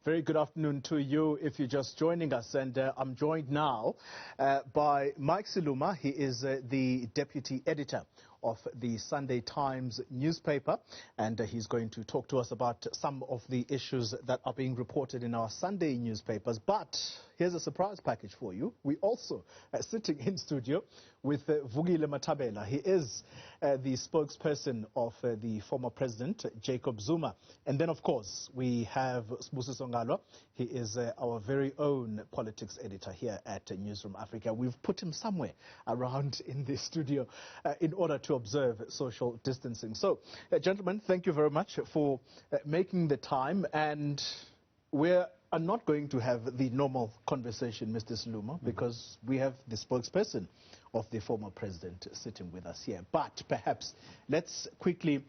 Very good afternoon to you if you're just joining us, and I'm joined now by Mike Siluma. He is the deputy editor of the Sunday Times newspaper, and he's going to talk to us about some of the issues that are being reported in our Sunday newspapers. But here's a surprise package for you. We also sitting in studio with Vukile Mathabela. He is the spokesperson of the former President Jacob Zuma. And then, of course, we have Spokesperson. He is our very own politics editor here at Newzroom Afrika. We've put him somewhere around in the studio in order to observe social distancing. So, gentlemen, thank you very much for making the time. And we are not going to have the normal conversation, Mr. Siluma, because we have the spokesperson of the former president sitting with us here. But perhaps let's quickly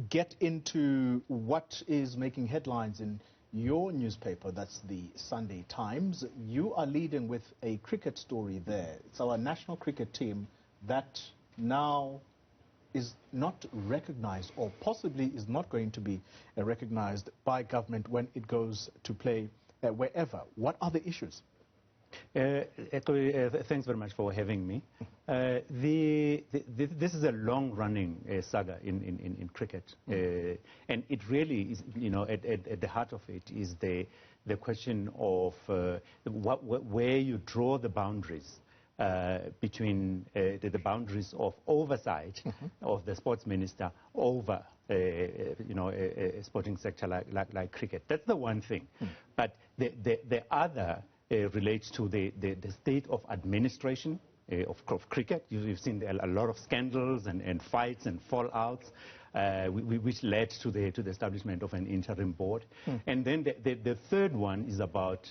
get into what is making headlines in your newspaper, that's the Sunday Times. You are leading with a cricket story there. It's our national cricket team that now is not recognized, or possibly is not going to be recognized by government when it goes to play wherever. What are the issues? Thanks very much for having me. This is a long-running saga in cricket, and it really is, at the heart of it is the question of where you draw the boundaries between the boundaries of oversight of the sports minister over a sporting sector like cricket. That's the one thing. But the other relates to the state of administration of cricket. You've seen a lot of scandals and fights and fallouts, which led to the establishment of an interim board. And then the third one is about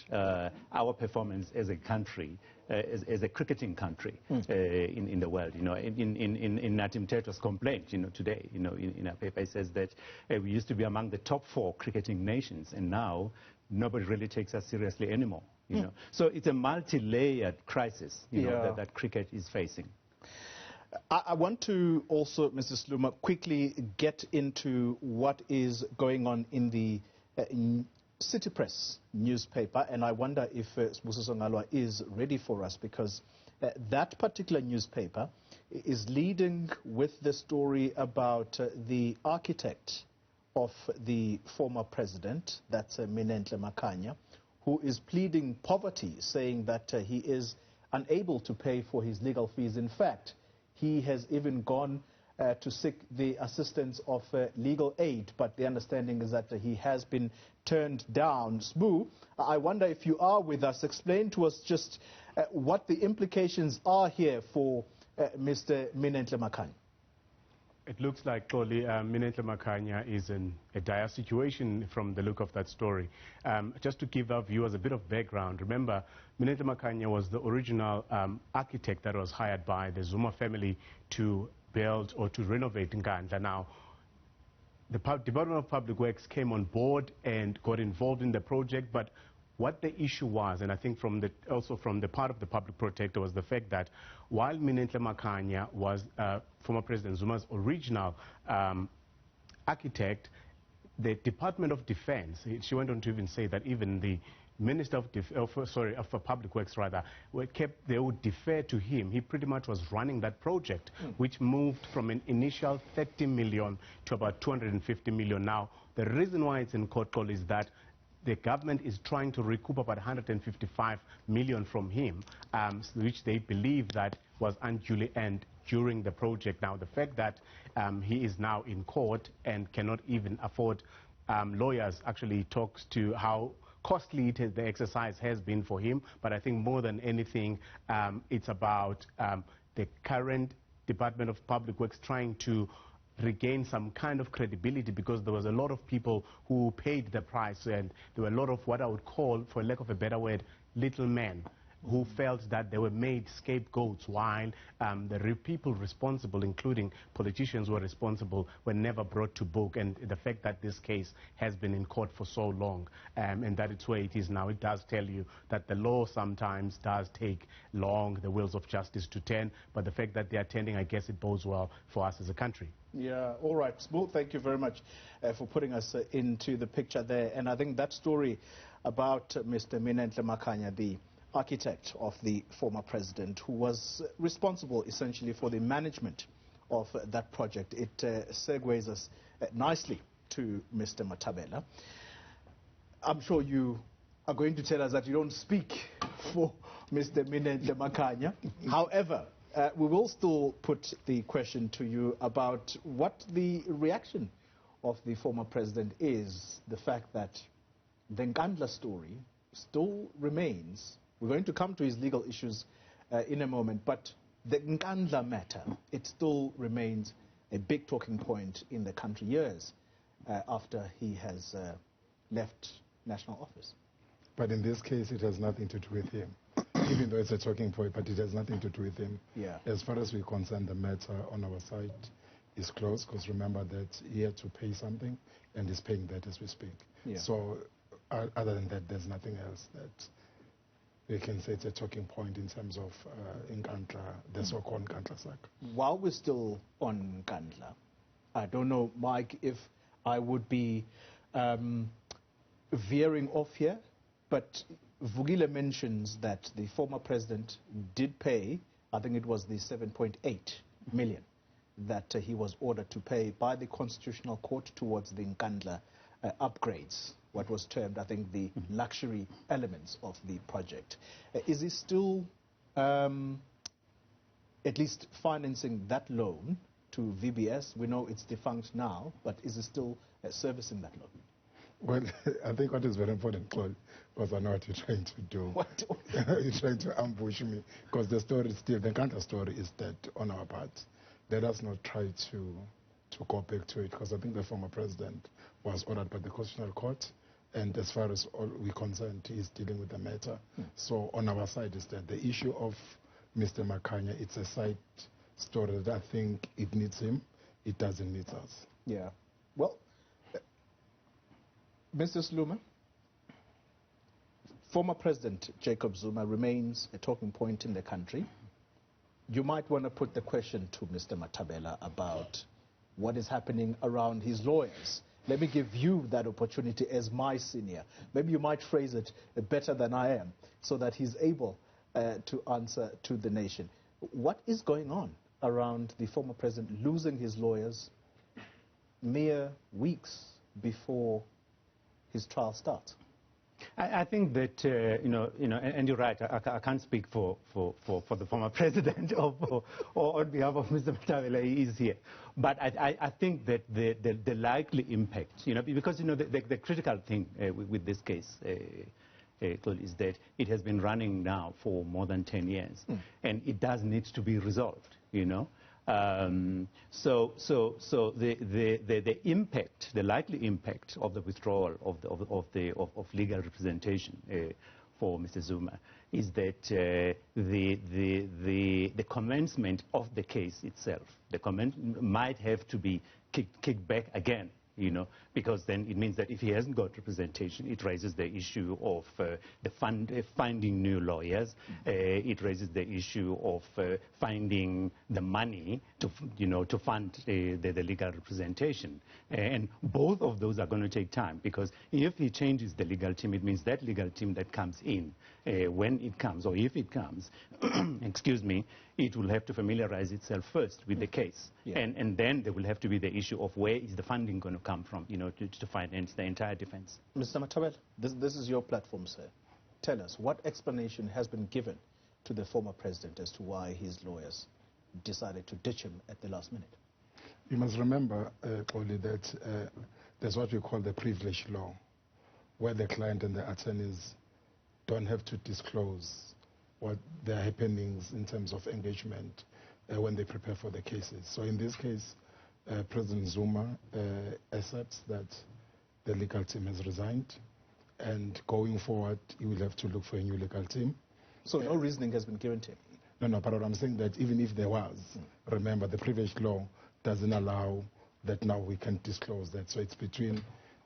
our performance as a country, as a cricketing country in the world. In Natim Teto's complaint, today, in our paper, it says that we used to be among the top 4 cricketing nations, and now nobody really takes us seriously anymore. So it's a multi-layered crisis that cricket is facing. I want to also, Mr. Siluma, quickly get into what is going on in the City Press newspaper, and I wonder if Spokesperson is ready for us, because that particular newspaper is leading with the story about the architect of the former president, that's Minenhle Makhanya, who is pleading poverty, saying that he is unable to pay for his legal fees. In fact, he has even gone to seek the assistance of legal aid, but the understanding is that he has been turned down. Spoo, I wonder if you are with us. Explain to us just what the implications are here for Mr. Minenhle Makhanya. It looks like, Xoli, Minenhle Makhanya is in a dire situation from the look of that story. Just to give our viewers a bit of background, remember, Minenhle Makhanya was the original architect that was hired by the Zuma family to build or to renovate Nkandla. Now, the Department of Public Works came on board and got involved in the project, but what the issue was, and I think also from the part of the public protector, was the fact that while Minenhle Makhanya was former President Zuma's original architect, the Department of Defense, she went on to even say that even the Minister of Public Works, rather, they would defer to him. He pretty much was running that project, which moved from an initial 30 million to about 250 million. Now, the reason why it's in court, is that the government is trying to recoup about 155 million from him, which they believe that was unduly earned during the project. Now, the fact that he is now in court and cannot even afford lawyers actually talks to how costly the exercise has been for him. But I think more than anything, it's about the current Department of Public Works trying to regain some kind of credibility, because there was a lot of people who paid the price, and there were a lot of what I would call, for lack of a better word, little men who felt that they were made scapegoats while the people responsible, including politicians who were responsible, were never brought to book. And the fact that this case has been in court for so long and that it's where it is now, it does tell you that the law sometimes does take long, the wheels of justice to turn, but the fact that they are turning, I guess it bodes well for us as a country. Yeah, all right. Spoor, thank you very much for putting us into the picture there. And I think that story about Mr. Vukile Mathabela, the architect of the former president, who was responsible essentially for the management of that project, it segues us nicely to Mr. Mathabela. I'm sure you are going to tell us that you don't speak for Mr. Vukile Mathabela. However, we will still put the question to you about what the reaction of the former president is, the fact that the Nkandla story still remains. We're going to come to his legal issues in a moment, but the Nkandla matter, it still remains a big talking point in the country years after he has left national office. But in this case, it has nothing to do with him. Even though it's a talking point, but it has nothing to do with him. Yeah. As far as we're concerned, the matter on our side is closed, because remember that he had to pay something, and he's paying that as we speak. Yeah. So other than that, there's nothing else that we can say it's a talking point in terms of Nkandla, the so-called Nkandla saga. While we're still on Nkandla, I don't know, Mike, if I would be veering off here, but Vukile mentions that the former president did pay, I think it was the 7.8 million that he was ordered to pay by the Constitutional Court towards the Nkandla upgrades, what was termed, I think, the luxury elements of the project. Is he still at least financing that loan to VBS? We know it's defunct now, but is he still servicing that loan? Well, I think what is very important, Xoli, because I know what you're trying to do. What? You're trying to ambush me, because the story is still, the Nkandla story is dead on our part. Let us not try to go back to it, because I think the former president was ordered by the Constitutional Court, and as far as all we're concerned, he is dealing with the matter. So on our side is that the issue of Mr. Mathabela, it's a side story that I think it needs him, it doesn't need us. Yeah. Well, Mr. Sluma, former President Jacob Zuma remains a talking point in the country. You might want to put the question to Mr. Mathabela about what is happening around his lawyers. Let me give you that opportunity as my senior. Maybe you might phrase it better than I am, so that he's able to answer to the nation. What is going on around the former president losing his lawyers mere weeks before his trial starts? I think that, and you're right, I can't speak for the former president or on behalf of Mr. Mathabela, he is here. But I think that the likely impact, because, the critical thing with this case, is that it has been running now for more than 10 years, and it does need to be resolved, So the impact, the likely impact of the withdrawal of legal representation for Mr. Zuma is that the commencement of the case itself, might have to be kicked back again. Because then it means that if he hasn't got representation, it raises the issue of finding new lawyers. It raises the issue of finding the money to fund the legal representation. And both of those are going to take time, because if he changes the legal team, it means that legal team that comes in, when it comes, or if it comes, excuse me, it will have to familiarize itself first with the case. Yeah. And then there will have to be the issue of where is the funding going to come from, to finance the entire defense. Mr. Mathabela, this is your platform, sir. Tell us, what explanation has been given to the former president as to why his lawyers decided to ditch him at the last minute? You must remember, Xoli, that there's what we call the privilege law, where the client and the attorneys don't have to disclose what their happenings in terms of engagement when they prepare for the cases. So in this case, President Zuma accepts that the legal team has resigned, and going forward, he will have to look for a new legal team. So no reasoning has been given to him? No, but what I'm saying that even if there was, remember the previous law doesn't allow that now we can disclose that. So it's between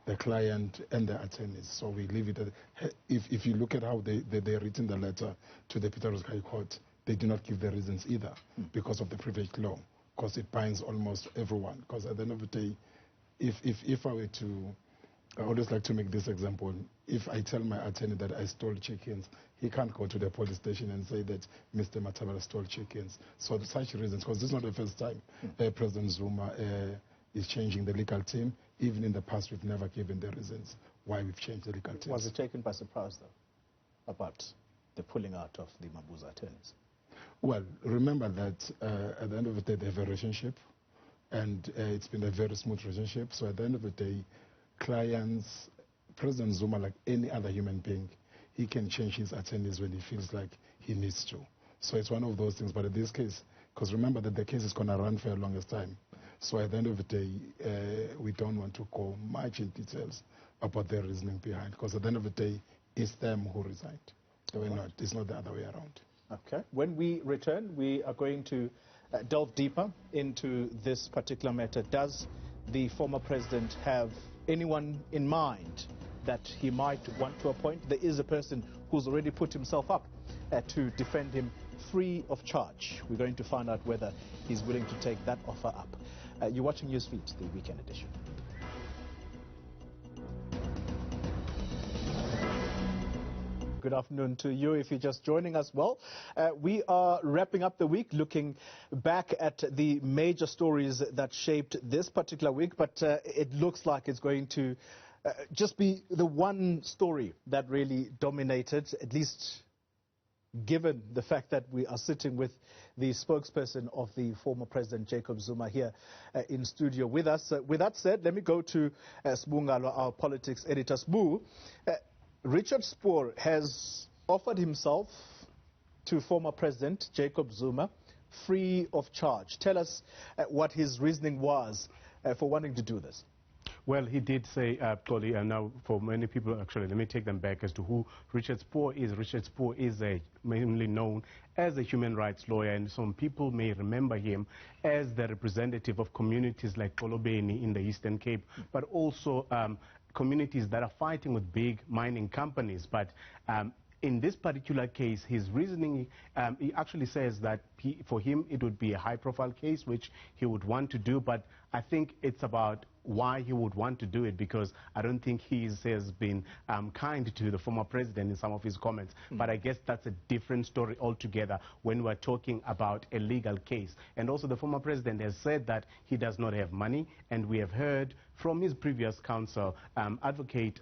the client and the attorneys. So we leave it at, if you look at how they're written the letter to the Pretoria High Court, they do not give the reasons either because of the previous law, because it binds almost everyone. Because at the end of the day, if I were to, I always like to make this example. If I tell my attorney that I stole chickens, he can't go to the police station and say that Mr. Mathabela stole chickens. So such reasons, because this is not the first time President Zuma is changing the legal team. Even in the past, we've never given the reasons why we've changed the legal team. Was it taken by surprise, though, about the pulling out of the Mabuza attorneys? Well, remember that at the end of the day, they have a relationship, and it's been a very smooth relationship. So at the end of the day, clients, President Zuma, like any other human being, he can change his attorneys when he feels like he needs to. So it's one of those things. But in this case, because remember that the case is going to run for the longest time. So at the end of the day, we don't want to go much in details about their reasoning behind, because at the end of the day, it's them who resigned. It's not the other way around. Okay. When we return, we are going to delve deeper into this particular matter. Does the former president have anyone in mind that he might want to appoint? There is a person who's already put himself up to defend him free of charge. We're going to find out whether he's willing to take that offer up. You're watching Newsfeed, the weekend edition. Good afternoon to you if you're just joining us. Well, we are wrapping up the week, looking back at the major stories that shaped this particular week, but it looks like it's going to just be the one story that really dominated, at least given the fact that we are sitting with the spokesperson of the former President Jacob Zuma here in studio with us. With that said, let me go to Spoor, our politics editor. Spoor, Richard Spoor has offered himself to former President Jacob Zuma free of charge. Tell us what his reasoning was for wanting to do this. Well, he did say, Xoli, and now for many people, actually, let me take them back as to who Richard Spoor is. Richard Spoor is mainly known as a human rights lawyer, and some people may remember him as the representative of communities like Kolobeni in the Eastern Cape, but also communities that are fighting with big mining companies. But in this particular case, his reasoning, he actually says that for him it would be a high-profile case, which he would want to do, but I think it's about why he would want to do it, because I don't think he has been kind to the former president in some of his comments. But I guess that's a different story altogether when we're talking about a legal case. And also the former president has said that he does not have money, and we have heard from his previous counsel, advocate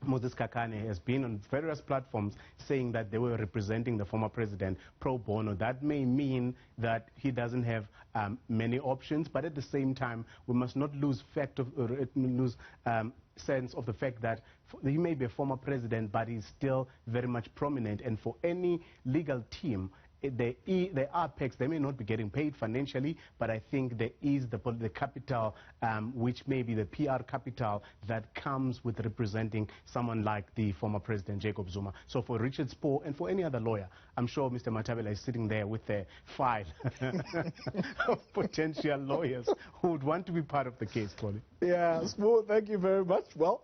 Moses Kakane, has been on various platforms saying that they were representing the former president pro bono. That may mean that he doesn't have many options, but at the same time, we must not lose sense of the fact that he may be a former president, but he's still very much prominent. And for any legal team, there are perks. They may not be getting paid financially, but I think there is the capital, which may be the PR capital that comes with representing someone like the former President Jacob Zuma. So for Richard Spoor and for any other lawyer, I'm sure Mr. Mathabela is sitting there with a file of potential lawyers who would want to be part of the case, Xoli. Yeah, Spoor, thank you very much. Well,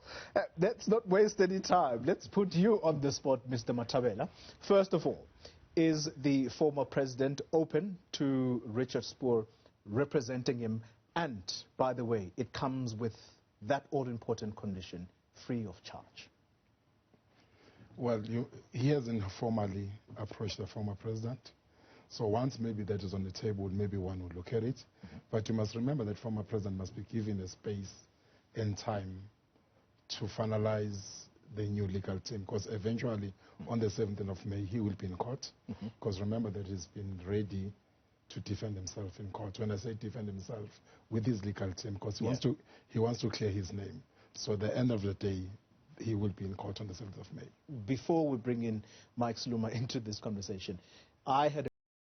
let's not waste any time. Let's put you on the spot, Mr. Mathabela. First of all, is the former president open to Richard Spoor representing him? And, by the way, it comes with that all-important condition, free of charge. Well, he hasn't formally approached the former president. So once maybe that is on the table, maybe one will look at it. But you must remember that former president must be given a space and time to finalize the new legal team, because eventually on the 17th of May he will be in court, because remember that he's been ready to defend himself in court. When I say defend himself, with his legal team, because he wants to clear his name. So at the end of the day, he will be in court on the 7th of May. Before we bring in Mike Sluma into this conversation, I had